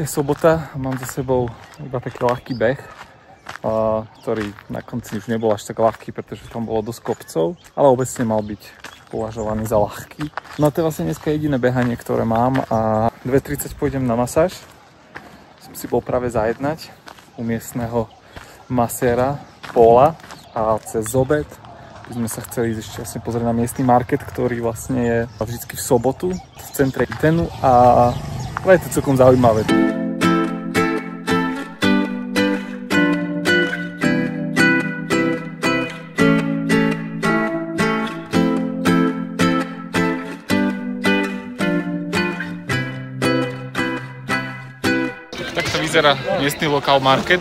sobota, mám za sebou iba taký ľahký beh, ktorý na konci už nebol až tak ľahký, pretože tam bolo dosť kopcov, ale obecne mal byť považovaný za ľahký. No a to je vlastne dneska jediné behanie, ktoré mám a 2:30 pôjdem na masáž. Som si bol práve zajednať u miestneho maséra Paula a cez obed by sme sa chceli ísť ešte vlastne pozrieť na miestny market, ktorý vlastne je vždycky v sobotu v centre Itenu a je to celkom zaujímavé. Takto vyzerá miestny lokál market,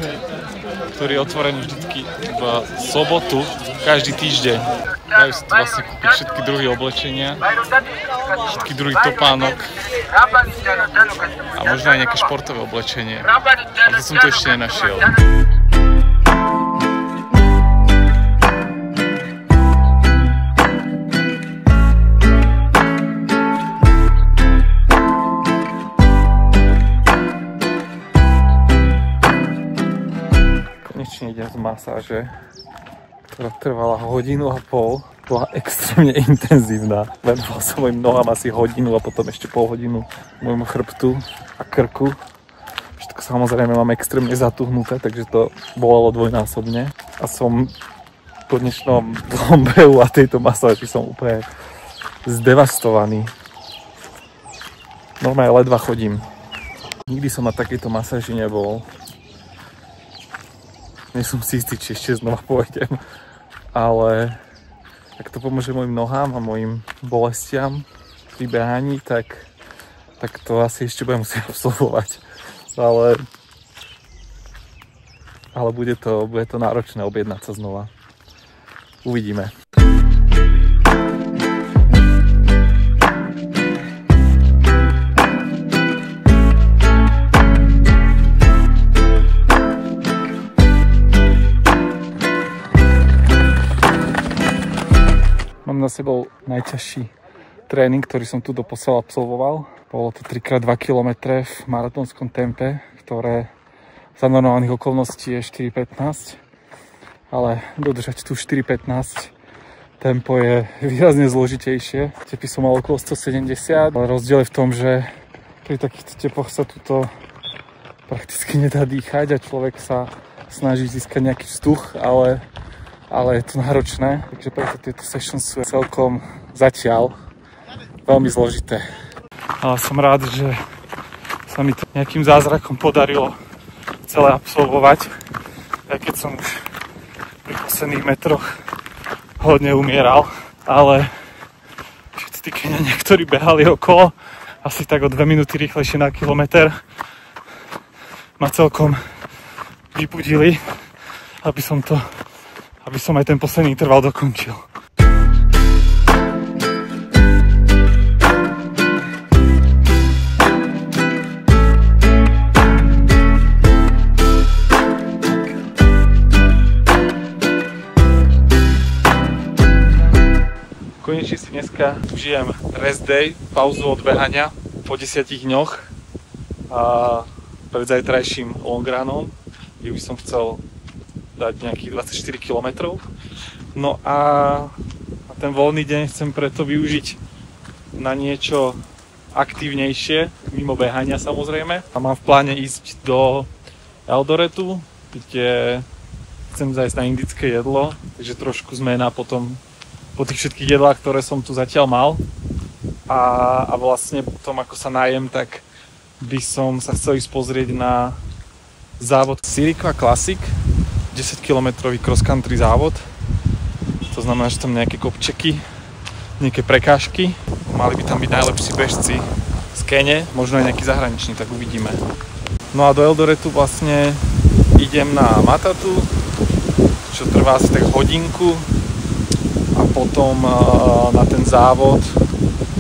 ktorý je otvorený vždycky v sobotu, každý týždeň. Dajú si tu vlastne kúpiť všetky druhy oblečenia, všetky druhy topánok a možno aj nejaké športové oblečenie. Ale to som tu ešte nenašiel. Konečne idem z masáže, ktorá trvala 1,5 hodiny. Bola extrémne intenzívna. Venoval som mojim nohám asi hodinu a potom ešte pol hodinu môjmu chrbtu a krku. Všetko samozrejme mám extrémne zatuhnuté, takže to bolelo dvojnásobne. A som po dnešnom behu a tejto masáži som úplne zdevastovaný. Normálne ledva chodím. Nikdy som na takejto masáži nebol. Nie som si istý, či ešte znova pôjdem, ale ak to pomôže mojim nohám a mojim bolestiam pri behaní, tak to asi ešte budem musieť absolvovať. Ale bude to náročné objednať sa znova. Uvidíme. Mám za sebou najťažší tréning, ktorý som tu doposiaľ absolvoval. Bolo to 3x2 km v maratónskom tempe, ktoré za normálnych okolností je 4:15. Ale dodržať tu 4:15 tempo je výrazne zložitejšie. Tepy som mal okolo 170, ale rozdiel je v tom, že pri takýchto tepoch sa tuto prakticky nedá dýchať a človek sa snaží získať nejaký vzduch, ale je to náročné, takže preto tieto sessions sú celkom zatiaľ veľmi zložité. Ale som rád, že sa mi to nejakým zázrakom podarilo celé absolvovať, aj keď som už pri posledných metroch hodne umieral, ale všetci tí Keňania, ktorí behali okolo, asi tak o 2 minúty rýchlejšie na kilometr, ma celkom vybudili, aby som aj ten posledný interval dokončil. Konečne si dneska užijem rest day, pauzu od behania po 10 dňoch a pred zajtrajším longrunom, kde by som chcel dať nejakých 24 km. No a ten voľný deň chcem preto využiť na niečo aktívnejšie, mimo behania samozrejme. A mám v pláne ísť do Eldoretu, kde chcem zajsť na indické jedlo, takže trošku zmena potom po tých všetkých jedlách, ktoré som tu zatiaľ mal. A vlastne potom, ako sa najem, tak by som sa chcel ísť pozrieť na závod Sirikva Classic, 10-kilometrový cross-country závod. To znamená, že tam nejaké kopčeky, nejaké prekážky. Mali by tam byť najlepší bežci z Kene, možno aj nejaký zahraničný, tak uvidíme. No a do Eldoretu vlastne idem na Matatu, čo trvá asi tak hodinku. A potom na ten závod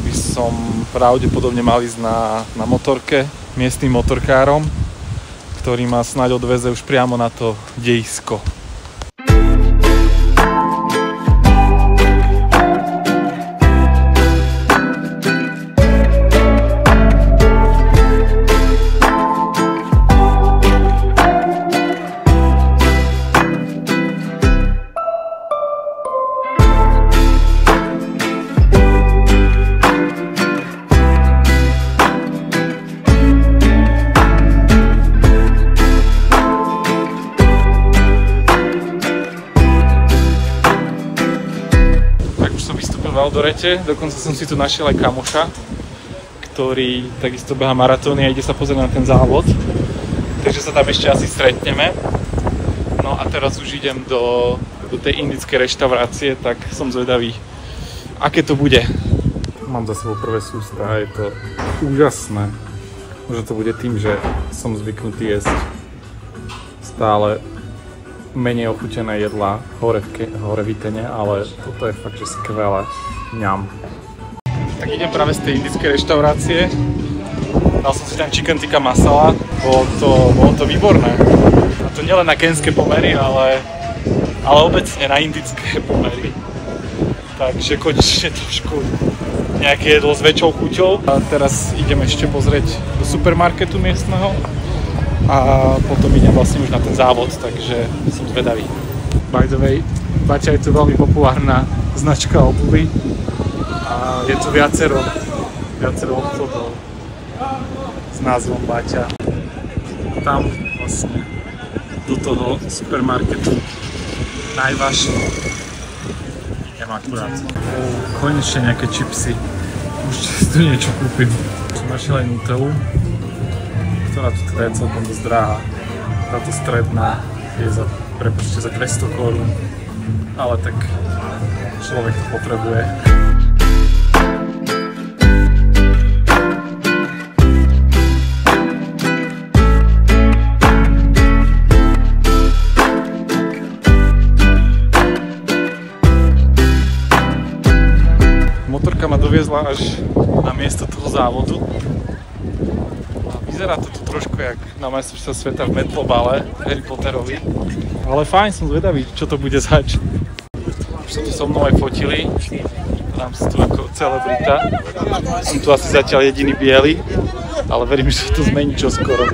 by som pravdepodobne mal ísť na motorke, miestnym motorkárom, ktorý ma snáď odveze už priamo na to dejisko. v Eldorete, dokonca som si tu našiel aj kamoša, ktorý takisto beha maratóny a ide sa pozrieť na ten závod. Takže sa tam ešte asi stretneme. No a teraz už idem do tej indickej reštaurácie, tak som zvedavý, aké to bude. Mám za sebou prvé sústa a je to úžasné. Možno to bude tým, že som zvyknutý jesť stále menej ochutené jedlá hore v Itene, ale toto je fakt, že skvelé. Ňam. Tak idem práve z tej indickej reštaurácie. Dal som si tam chicken tikka masala. Bolo to výborné. A to nielen na kenské pomery, ale obecne na indické pomery. Takže konečne trošku nejaké jedlo s väčšou chuťou. A teraz idem ešte pozrieť do supermarketu miestneho a potom idem vlastne už na ten závod, takže som zvedavý. By the way, Baťa je tu veľmi populárna značka obuvy a je tu viacero obchodov s názvom Baťa. Tam vlastne do toho supermarketu najvažšie idem akurát. Konečne nejaké čipsy. Už si tu niečo kúpim. Som našiel aj Nutellu, ktorá tu je celkom dosť drahá. Táto stredná je za 200 korún, ale tak človek to potrebuje. Motorka ma doviezla až na miesto toho závodu. Vyzerá to tu trošku jak na majstrovstvá sveta v Metlobale, Harry Potterovi. Ale fajn, som zvedavý, čo to bude zač. Už sa tu so mnou aj fotili. Dám si tu ako celebrita. Som tu asi zatiaľ jediný biely, ale verím, že to zmení čoskoro.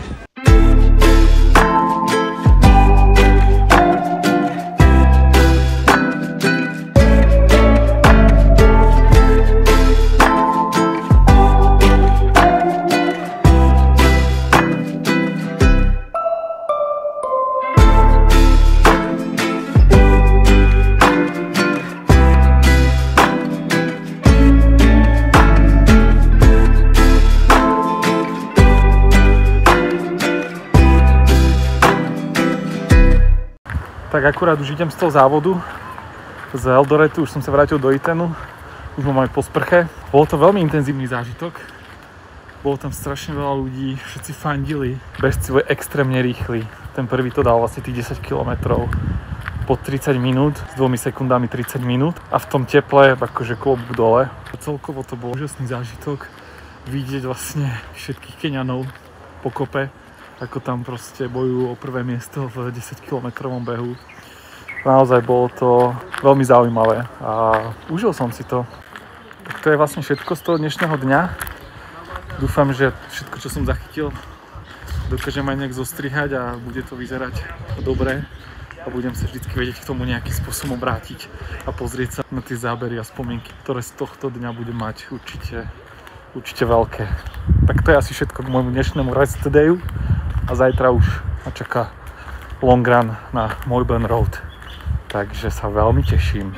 Tak akurát už idem z toho závodu, z Eldoretu, už som sa vrátil do Itenu, už mám aj po sprche. Bolo to veľmi intenzívny zážitok, bolo tam strašne veľa ľudí, všetci fandili. Bežci boli extrémne rýchli, ten prvý to dal vlastne tých 10 km po 30 minút, s 2 sekundami 30 minút a v tom teple akože klobúk dole. Celkovo to bol úžasný zážitok, vidieť vlastne všetkých Keňanov po kope, ako tam proste bojujú o prvé miesto v 10-kilometrovom behu. Naozaj bolo to veľmi zaujímavé a užil som si to. Tak to je vlastne všetko z toho dnešného dňa. Dúfam, že všetko, čo som zachytil, dokážem aj nejak zostrihať a bude to vyzerať dobre a budem sa vždy vedieť k tomu nejakým spôsobom vrátiť a pozrieť sa na tie zábery a spomienky, ktoré z tohto dňa budem mať určite veľké. Tak to je asi všetko k môjmu dnešnému Race Todayu. A zajtra už ma čaká long run na Melbourne Road. Takže sa veľmi teším.